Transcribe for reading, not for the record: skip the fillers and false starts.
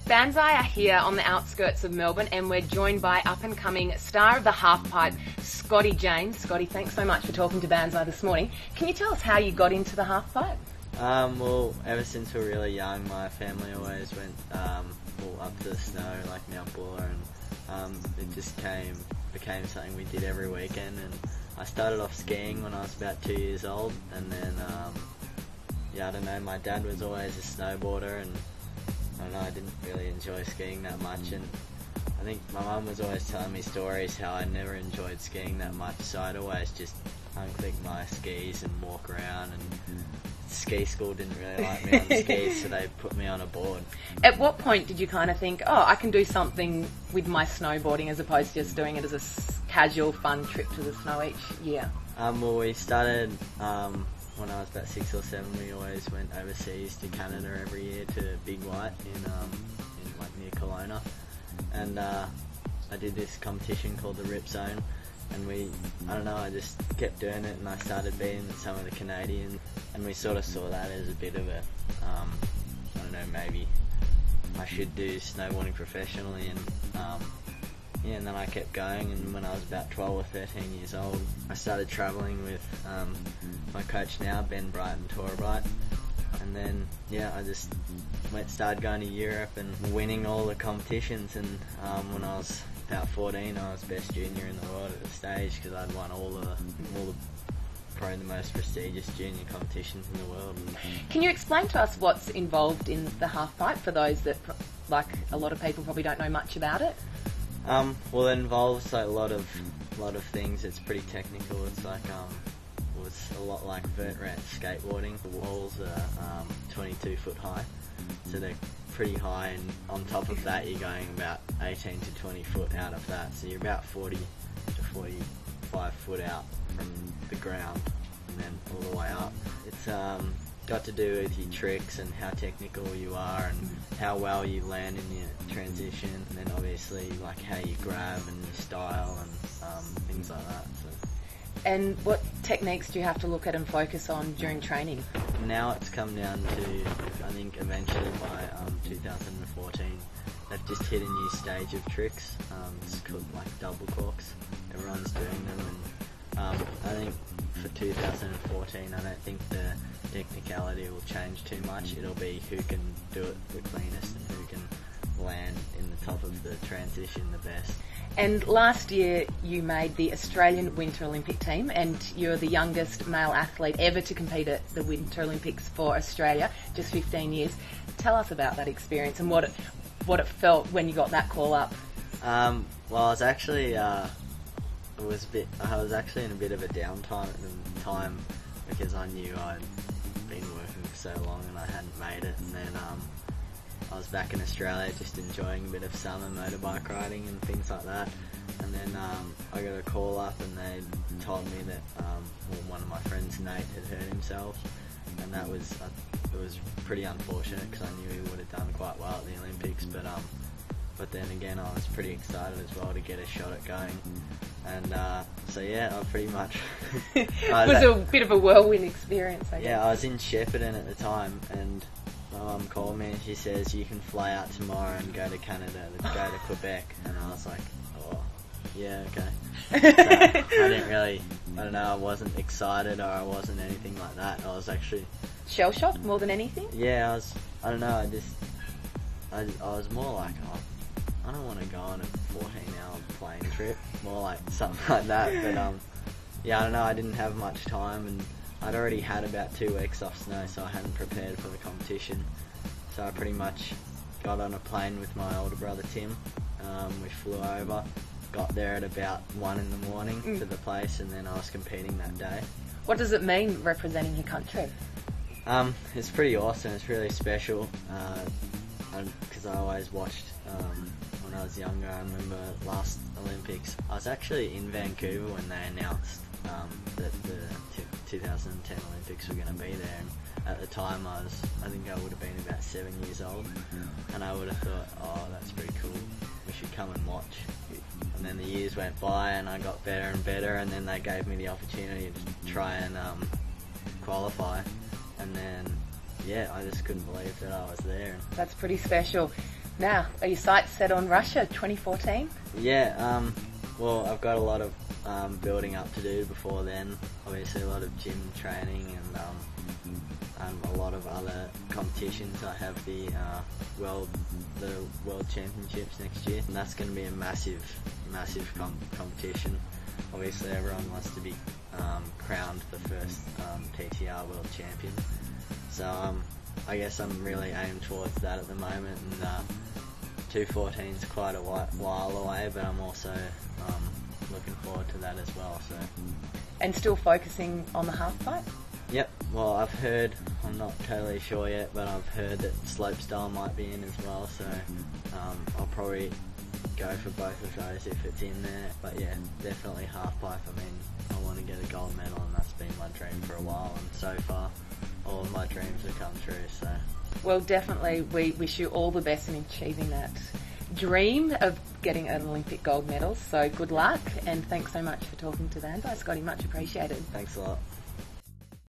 Banzai are here on the outskirts of Melbourne, and we're joined by up-and-coming star of the Halfpipe, Scotty James. Scotty, thanks so much for talking to Banzai this morning. Can you tell us how you got into the Halfpipe? Well, ever since we were really young, my family always went up to the snow, like Mount Buller, and it just became something we did every weekend. And I started off skiing when I was about 2 years old, and then I don't know, my dad was always a snowboarder, and I don't know, I didn't really enjoy skiing that much, and I think my mum was always telling me stories how I never enjoyed skiing that much, so I'd always just unclick my skis and walk around, and ski school didn't really like me on the skis, so they put me on a board. At what point did you kind of think, oh, I can do something with my snowboarding as opposed to just doing it as a casual, fun trip to the snow each year? Well, we started when I was about 6 or 7. We always went overseas to Canada every year to Big White in like near Kelowna, and I did this competition called the Rip Zone, and I just kept doing it, and I started beating some of the Canadians, and we sort of saw that as a bit of a I don't know, maybe I should do snowboarding professionally, and and then I kept going, and when I was about 12 or 13 years old, I started travelling with my coach now, Ben Brighton Torabright, and then I just started going to Europe and winning all the competitions, and when I was about 14, I was best junior in the world at the stage, because I'd won all the probably the most prestigious junior competitions in the world. Can you explain to us what's involved in the Halfpipe for those that, like a lot of people, probably don't know much about it? Well, it involves a lot of things. It's pretty technical. It's like it's a lot like vert ramp skateboarding. The walls are 22 foot high, so they're pretty high, and on top of that you're going about 18 to 20 foot out of that, so you're about 40 to 45 foot out from the ground, and then all the way up. It's got to do with your tricks and how technical you are, and how well you land in your transition, and then obviously like how you grab and your style and things like that. So. And what techniques do you have to look at and focus on during training? Now it's come down to, I think eventually by 2014, they've just hit a new stage of tricks. It's called like double corks. Everyone's doing them, and I think for 2014, I don't think the technicality will change too much. It'll be who can do it the cleanest and who can land in the top of the transition the best. And last year you made the Australian Winter Olympic team, and you're the youngest male athlete ever to compete at the Winter Olympics for Australia, just 15 years. Tell us about that experience and what it felt when you got that call up. Well, I was actually I was actually in a bit of a downtime at the time, because I knew I'd been working for so long and I hadn't made it, and then I was back in Australia just enjoying a bit of summer motorbike riding and things like that, and then I got a call up, and they told me that one of my friends, Nate, had hurt himself, and it was pretty unfortunate, because I knew he would have done quite well at the Olympics, but then again I was pretty excited as well to get a shot at going, and I pretty much it was a bit of a whirlwind experience, I guess. Yeah, I was in Shepparton at the time, and my mum called me and she says, you can fly out tomorrow and go to Canada, go to Quebec, and I was like, oh, yeah, okay. So I wasn't excited, or I wasn't anything like that. I was actually shell-shocked more than anything? Yeah, I was more like, I don't want to go on a 14-hour plane trip, more like something like that, but I don't know, I didn't have much time, and I'd already had about 2 weeks off snow, so I hadn't prepared for the competition. So I pretty much got on a plane with my older brother Tim. We flew over, got there at about 1 in the morning to the place, and then I was competing that day. What does it mean representing your country? It's pretty awesome. It's really special, because I always watched when I was younger. I remember last Olympics, I was actually in Vancouver when they announced that the 2010 Olympics were going to be there, and at the time I think I would have been about 7 years old, and I would have thought, oh, that's pretty cool, we should come and watch. And then the years went by and I got better and better, and then they gave me the opportunity to try and qualify, and then I just couldn't believe that I was there. That's pretty special. Now, are your sights set on Russia 2014? Yeah, well, I've got a lot of building up to do before then. Obviously, a lot of gym training and a lot of other competitions. I have the world championships next year, and that's going to be a massive competition. Obviously, everyone wants to be crowned the first TTR world champion. So I guess I'm really aimed towards that at the moment, and 214 is quite a while away, but I'm also looking forward to that as well. So. And still focusing on the halfpipe? Yep, well I've heard, I'm not totally sure yet, but I've heard that slopestyle might be in as well, so I'll probably go for both of those if it's in there. But yeah, definitely halfpipe. I mean, I want to get a gold medal, and that's been my dream for a while, and so far all of my dreams have come true. So, well, definitely we wish you all the best in achieving that dream of getting an Olympic gold medal. So good luck, and thanks so much for talking to Banzai, Scotty. Much appreciated. Thanks a lot.